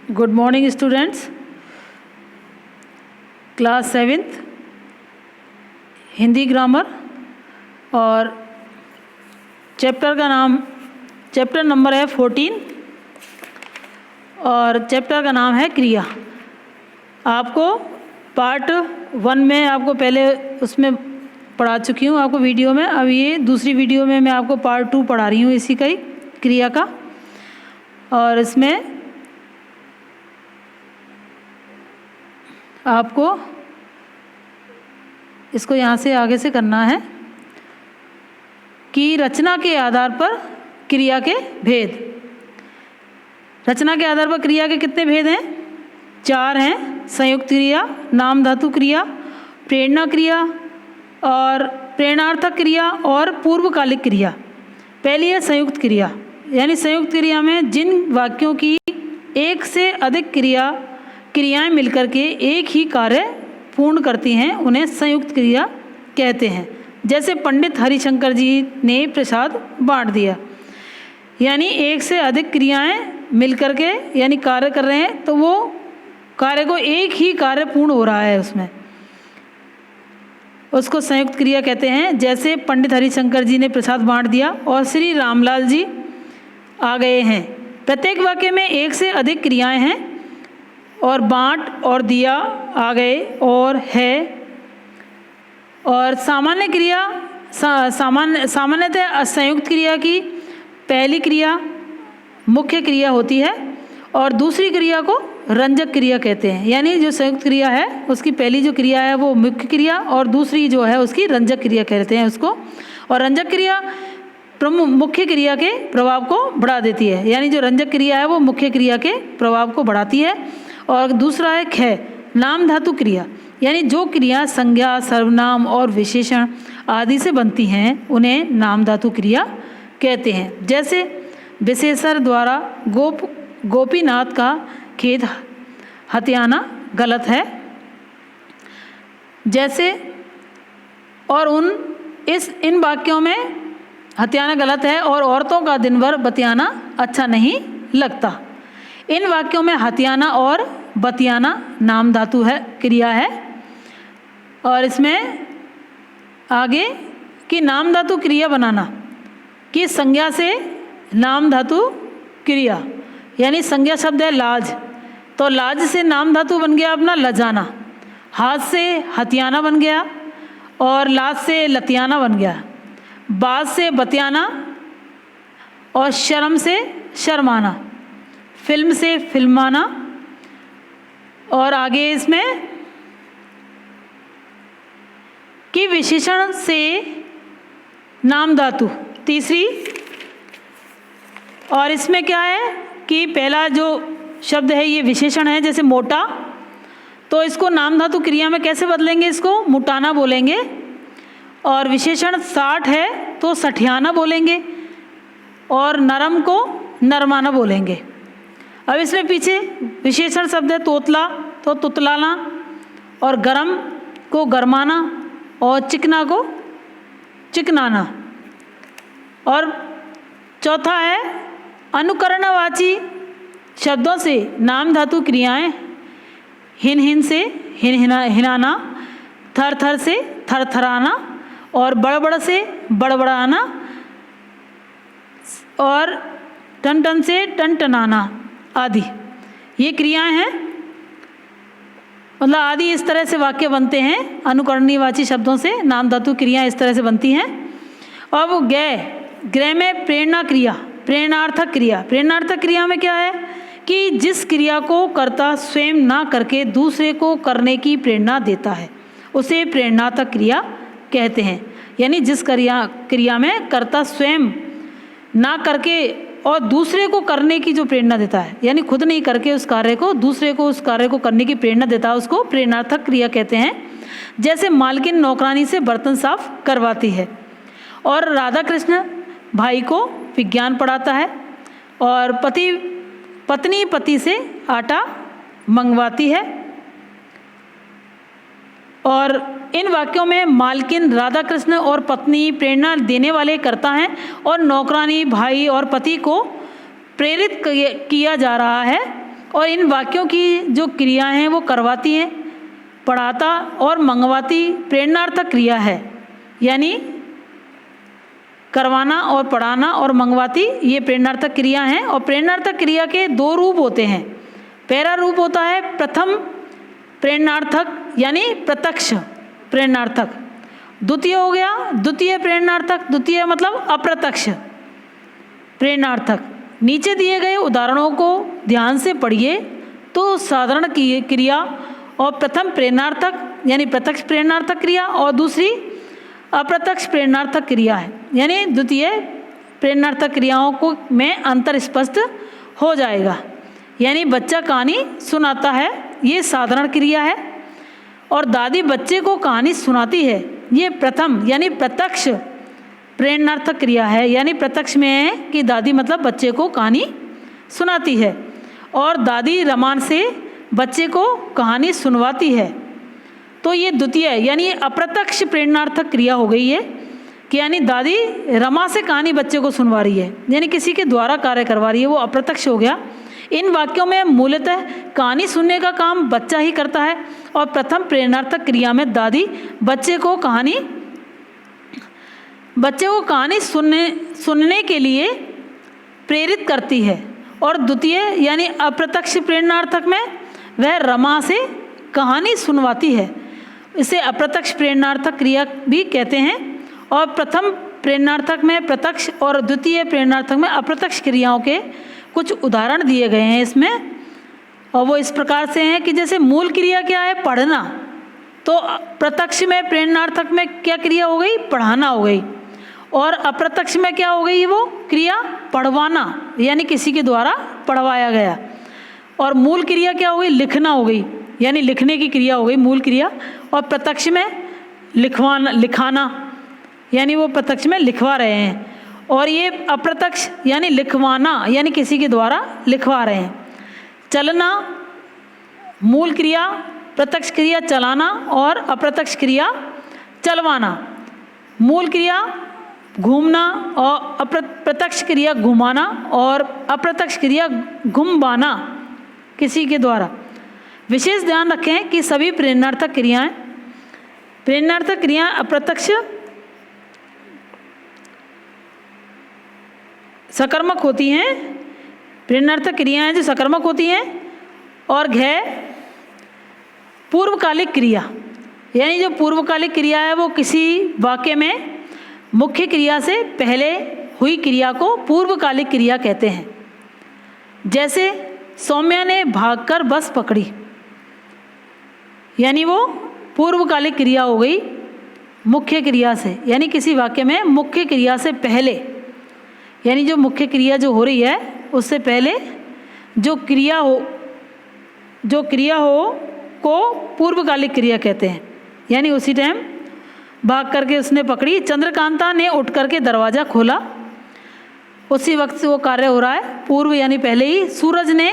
Good morning students. Class 7th Hindi grammar और chapter number है 14 और चैप्टर का नाम है क्रिया। आपको पार्ट 1 में आपको पहले उसमें पढ़ा चुकी हूँ आपको वीडियो में। अब ये दूसरी वीडियो में मैं आपको पार्ट 2 पढ़ा रही हूँ इसी का ही, क्रिया का। और इसमें आपको इसको यहाँ से आगे से करना है कि रचना के आधार पर क्रिया के भेद। रचना के आधार पर क्रिया के कितने भेद हैं? 4 हैं। संयुक्त क्रिया, नाम धातु क्रिया, प्रेरणा क्रिया और प्रेरणार्थक क्रिया और पूर्वकालिक क्रिया। पहली है संयुक्त क्रिया, यानी संयुक्त क्रिया में जिन वाक्यों की एक से अधिक क्रियाएं मिलकर के एक ही कार्य पूर्ण करती हैं उन्हें संयुक्त क्रिया कहते हैं। जैसे पंडित हरिशंकर जी ने प्रसाद बांट दिया, यानी एक से अधिक क्रियाएं मिलकर के यानी कार्य कर रहे हैं, तो वो कार्य को एक ही कार्य पूर्ण हो रहा है उसमें, उसको संयुक्त क्रिया कहते हैं। जैसे पंडित हरिशंकर जी ने प्रसाद बांट दिया और श्री रामलाल जी आ गए हैं। प्रत्येक वाक्य में एक से अधिक क्रियाएं हैं और बांट और दिया आ गए और है। और सामान्य क्रिया सामान्यतः संयुक्त क्रिया की पहली क्रिया मुख्य क्रिया होती है और दूसरी क्रिया को रंजक क्रिया कहते हैं। यानी जो संयुक्त क्रिया है उसकी पहली जो क्रिया है वो मुख्य क्रिया और दूसरी जो है उसकी रंजक क्रिया कहते हैं उसको। और रंजक क्रिया मुख्य क्रिया के प्रभाव को बढ़ा देती है, यानी जो रंजक क्रिया है वो मुख्य क्रिया के प्रभाव को बढ़ाती है। और दूसरा है क्षय, नाम धातु क्रिया, यानी जो क्रिया संज्ञा, सर्वनाम और विशेषण आदि से बनती हैं उन्हें नाम धातु क्रिया कहते हैं। जैसे विशेषण द्वारा गोपीनाथ का खेत हथियाना गलत है। जैसे और इन वाक्यों में हथियाना गलत है और औरतों का दिन भर बतियाना अच्छा नहीं लगता। इन वाक्यों में हथियाना और बतियाना नाम धातु है क्रिया है। और इसमें आगे कि नाम धातु क्रिया बनाना कि संज्ञा से नाम धातु क्रिया, यानी संज्ञा शब्द है लाज, तो लाज से नाम धातु बन गया अपना लजाना। हाथ से हथियाना बन गया और लाज से लतियाना बन गया। बाज से बतियाना और शर्म से शर्माना, फिल्म से फिल्माना। और आगे इसमें कि विशेषण से नाम धातु तीसरी। और इसमें क्या है कि पहला जो शब्द है ये विशेषण है, जैसे मोटा, तो इसको नाम धातु क्रिया में कैसे बदलेंगे? इसको मुटाना बोलेंगे। और विशेषण 60 है तो सठियाना बोलेंगे और नरम को नरमाना बोलेंगे। अब इसमें पीछे विशेषण शब्द है तोतला तो तुतलाना और गरम को गरमाना और चिकना को चिकनाना। और चौथा है अनुकरणवाची शब्दों से नाम धातु क्रियाएं हिन हिन से हिनाना, थर थर से थरथराना और बड़बड़ से बड़बड़ाना और टन टन से टनटनाना आदि ये क्रियाएं हैं। मतलब आदि इस तरह से वाक्य बनते हैं। अनुकरणीयवाची शब्दों से नाम धातु क्रियाएं इस तरह से बनती हैं। और वो ग्रह में प्रेरणा क्रिया, प्रेरणार्थक क्रिया। प्रेरणार्थक क्रिया में क्या है कि जिस क्रिया को कर्ता स्वयं ना करके दूसरे को करने की प्रेरणा देता है उसे प्रेरणार्थक क्रिया कहते हैं। यानी जिस क्रिया में कर्ता स्वयं ना करके और दूसरे को करने की जो प्रेरणा देता है, यानी खुद नहीं करके उस कार्य को दूसरे को उस कार्य को करने की प्रेरणा देता है, उसको प्रेरणार्थक क्रिया कहते हैं। जैसे मालकिन नौकरानी से बर्तन साफ करवाती है और राधा कृष्ण भाई को विज्ञान पढ़ाता है और पत्नी पति से आटा मंगवाती है। और इन वाक्यों में मालकिन, राधा कृष्ण और पत्नी प्रेरणा देने वाले कर्ता हैं और नौकरानी, भाई और पति को प्रेरित किया जा रहा है और इन वाक्यों की जो क्रियाएं हैं वो करवाती हैं। पढ़ाता और मंगवाती प्रेरणार्थक क्रिया है, यानी करवाना और पढ़ाना और मंगवाती ये प्रेरणार्थक क्रिया हैं। और प्रेरणार्थक क्रिया के दो रूप होते हैं। पहला रूप होता है प्रथम प्रेरणार्थक यानी प्रत्यक्ष प्रेरणार्थक। द्वितीय हो गया द्वितीय प्रेरणार्थक, द्वितीय मतलब अप्रत्यक्ष प्रेरणार्थक। नीचे दिए गए उदाहरणों को ध्यान से पढ़िए तो साधारण क्रिया और प्रथम प्रेरणार्थक यानी प्रत्यक्ष प्रेरणार्थक क्रिया और दूसरी अप्रत्यक्ष प्रेरणार्थक क्रिया है, यानी द्वितीय प्रेरणार्थक क्रियाओं को में अंतर स्पष्ट हो जाएगा। यानी बच्चा कहानी सुनाता है, ये साधारण क्रिया है, और दादी बच्चे को कहानी सुनाती है, ये प्रथम यानी प्रत्यक्ष प्रेरणार्थक क्रिया है। यानी प्रत्यक्ष में है कि दादी मतलब बच्चे को कहानी सुनाती है और दादी रमान से बच्चे को कहानी सुनवाती है। तो ये द्वितीय यानी अप्रत्यक्ष प्रेरणार्थक क्रिया हो गई है कि यानी दादी रमा से कहानी बच्चे को सुनवा रही है, यानी किसी के द्वारा कार्य करवा रही है, वो अप्रत्यक्ष हो गया। इन वाक्यों में मूलतः कहानी सुनने का काम बच्चा ही करता है और प्रथम प्रेरणार्थक क्रिया में दादी बच्चे को कहानी सुनने के लिए प्रेरित करती है। और द्वितीय यानी अप्रत्यक्ष प्रेरणार्थक में वह रमा से कहानी सुनवाती है, इसे अप्रत्यक्ष प्रेरणार्थक क्रिया भी कहते हैं। और प्रथम प्रेरणार्थक में प्रत्यक्ष और द्वितीय प्रेरणार्थक में अप्रत्यक्ष क्रियाओं के कुछ उदाहरण दिए गए हैं इसमें, और वो इस प्रकार से हैं कि जैसे मूल क्रिया क्या है, पढ़ना, तो प्रत्यक्ष में प्रेरणार्थक में क्या क्रिया हो गई, पढ़ाना हो गई, और अप्रत्यक्ष में क्या हो गई वो क्रिया, पढ़वाना, यानी किसी के द्वारा पढ़वाया गया। और मूल क्रिया क्या हो गई, लिखना हो गई, यानी लिखने की क्रिया हो गई मूल क्रिया। और प्रत्यक्ष में लिखाना, यानी वो प्रत्यक्ष में लिखवा रहे हैं। और ये अप्रत्यक्ष यानी लिखवाना, यानी किसी के द्वारा लिखवा रहे हैं। चलना मूल क्रिया, प्रत्यक्ष क्रिया चलाना और अप्रत्यक्ष क्रिया चलवाना। मूल क्रिया घूमना और प्रत्यक्ष क्रिया घुमाना और अप्रत्यक्ष क्रिया घुमवाना किसी के द्वारा। विशेष ध्यान रखें कि सभी प्रेरणार्थक क्रियाएं अप्रत्यक्ष सकर्मक होती हैं। प्रेरणार्थक क्रियाएं जो सकर्मक होती हैं, और पूर्वकालिक क्रिया, यानी जो पूर्वकालिक क्रिया है वो किसी वाक्य में मुख्य क्रिया से पहले हुई क्रिया को पूर्वकालिक क्रिया कहते हैं। जैसे सौम्या ने भागकर बस पकड़ी, यानी वो पूर्वकालिक क्रिया हो गई मुख्य क्रिया से, यानी किसी वाक्य में मुख्य क्रिया से पहले, यानी जो मुख्य क्रिया जो हो रही है उससे पहले जो क्रिया हो को पूर्वकालिक क्रिया कहते हैं। यानी उसी टाइम भाग करके उसने पकड़ी, चंद्रकांता ने उठ करके दरवाज़ा खोला, उसी वक्त से वो कार्य हो रहा है पूर्व यानी पहले ही। सूरज ने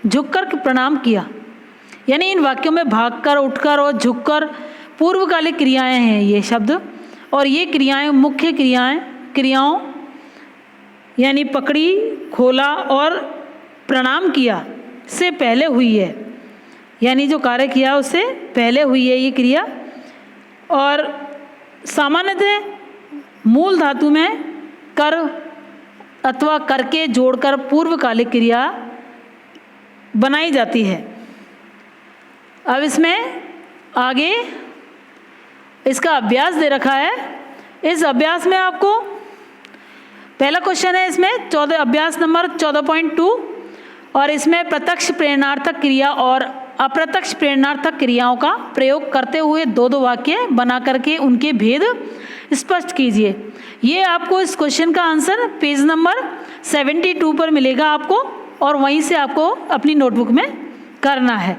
झुककर प्रणाम किया, यानी इन वाक्यों में भागकर, उठकर और झुककर पूर्वकालिक क्रियाएं हैं ये शब्द। और ये क्रियाएं मुख्य क्रियाओं यानी पकड़ी, खोला और प्रणाम किया से पहले हुई है, यानी जो कार्य किया उससे पहले हुई है ये क्रिया। और सामान्यतः मूल धातु में कर अथवा करके जोड़कर पूर्वकालिक क्रिया बनाई जाती है। अब इसमें आगे इसका अभ्यास दे रखा है। इस अभ्यास में आपको पहला क्वेश्चन है इसमें अभ्यास नंबर 14.2, और इसमें प्रत्यक्ष प्रेरणार्थक क्रिया और अप्रत्यक्ष प्रेरणार्थक क्रियाओं का प्रयोग करते हुए दो वाक्य बना करके उनके भेद स्पष्ट कीजिए। ये आपको इस क्वेश्चन का आंसर पेज नंबर 72 पर मिलेगा आपको, और वहीं से आपको अपनी नोटबुक में करना है।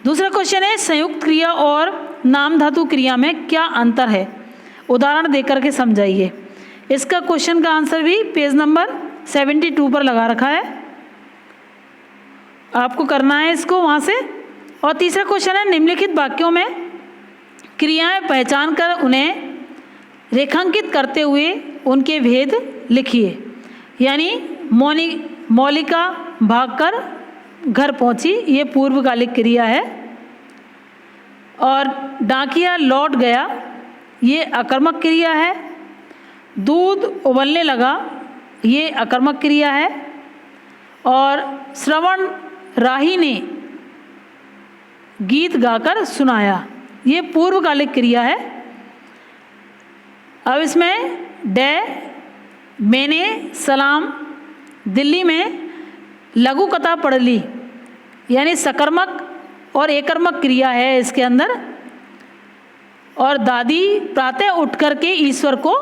दूसरा क्वेश्चन है संयुक्त क्रिया और नाम धातु क्रिया में क्या अंतर है, उदाहरण देकर के समझाइए। इसका क्वेश्चन का आंसर भी पेज नंबर 72 पर लगा रखा है, आपको करना है इसको वहाँ से। और तीसरा क्वेश्चन है निम्नलिखित वाक्यों में क्रियाएं पहचान कर उन्हें रेखांकित करते हुए उनके भेद लिखिए। यानी मौलिका भागकर घर पहुंची, ये पूर्वकालिक क्रिया है। और डाकिया लौट गया, ये अकर्मक क्रिया है। दूध उबलने लगा, ये अकर्मक क्रिया है। और श्रवण राही ने गीत गाकर सुनाया, ये पूर्वकालिक क्रिया है। अब इसमें डे मैंने सलाम दिल्ली में लघु कथा पढ़ ली, यानी सकर्मक और एकर्मक क्रिया है इसके अंदर। और दादी प्रातः उठ कर के ईश्वर को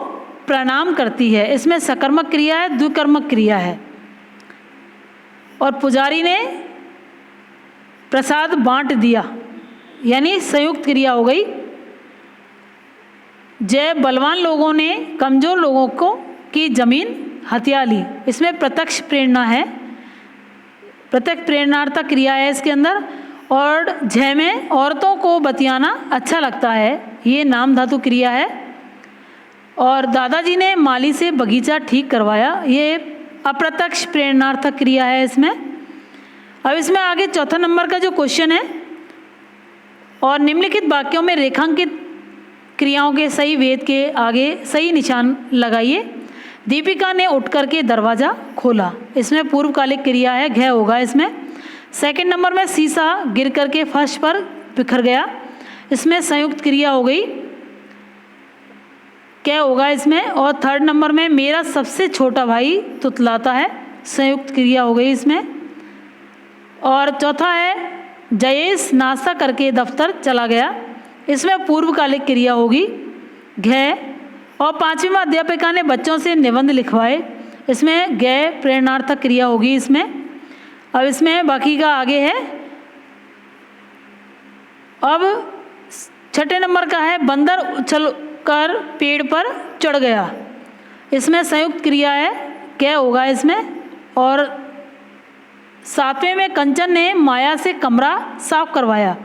प्रणाम करती है, इसमें सकर्मक क्रिया है, द्विकर्मक क्रिया है। और पुजारी ने प्रसाद बांट दिया, यानी संयुक्त क्रिया हो गई। जय बलवान लोगों ने कमज़ोर लोगों को की जमीन हथिया ली, इसमें प्रत्यक्ष प्रेरणा है, प्रत्यक्ष प्रेरणार्थक क्रिया है इसके अंदर। और जय में औरतों को बतियाना अच्छा लगता है, ये नाम धातु क्रिया है। और दादाजी ने माली से बगीचा ठीक करवाया, ये अप्रत्यक्ष प्रेरणार्थक क्रिया है इसमें। अब इसमें आगे चौथा नंबर का जो क्वेश्चन है, और निम्नलिखित वाक्यों में रेखांकित क्रियाओं के सही वेद के आगे सही निशान लगाइए। दीपिका ने उठ करके दरवाज़ा खोला, इसमें पूर्वकालिक क्रिया है, घ होगा इसमें। सेकंड नंबर में शीशा गिर करके फर्श पर बिखर गया, इसमें संयुक्त क्रिया हो गई, क्या होगा इसमें। और थर्ड नंबर में मेरा सबसे छोटा भाई तुतलाता है, संयुक्त क्रिया हो गई इसमें। और चौथा है जयेश नाश्ता करके दफ्तर चला गया, इसमें पूर्वकालिक क्रिया होगी, घ। और पांचवी में अध्यापिका ने बच्चों से निबंध लिखवाए, इसमें ग प्रेरणार्थक क्रिया होगी इसमें। अब इसमें बाकी का आगे है। अब छठे नंबर का है बंदर उछल कर पेड़ पर चढ़ गया, इसमें संयुक्त क्रिया है, क्या होगा इसमें। और सातवें में कंचन ने माया से कमरा साफ करवाया,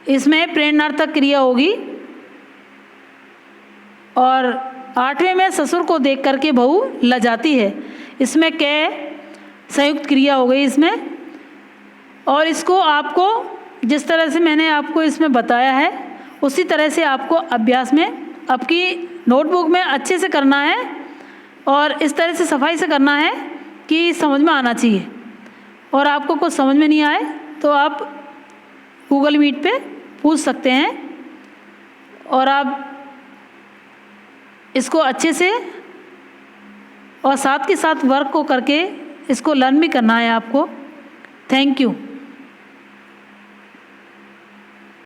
इसमें प्रेरणार्थक क्रिया होगी। और आठवें में ससुर को देख करके बहू लजाती है, इसमें कै संयुक्त क्रिया हो गई इसमें। और इसको आपको जिस तरह से मैंने आपको इसमें बताया है उसी तरह से आपको अभ्यास में आपकी नोटबुक में अच्छे से करना है, और इस तरह से सफाई से करना है कि समझ में आना चाहिए। और आपको कुछ समझ में नहीं आए तो आप गूगल मीट पे पूछ सकते हैं, और आप इसको अच्छे से और साथ के साथ वर्क को करके इसको लर्न भी करना है आपको। Thank you.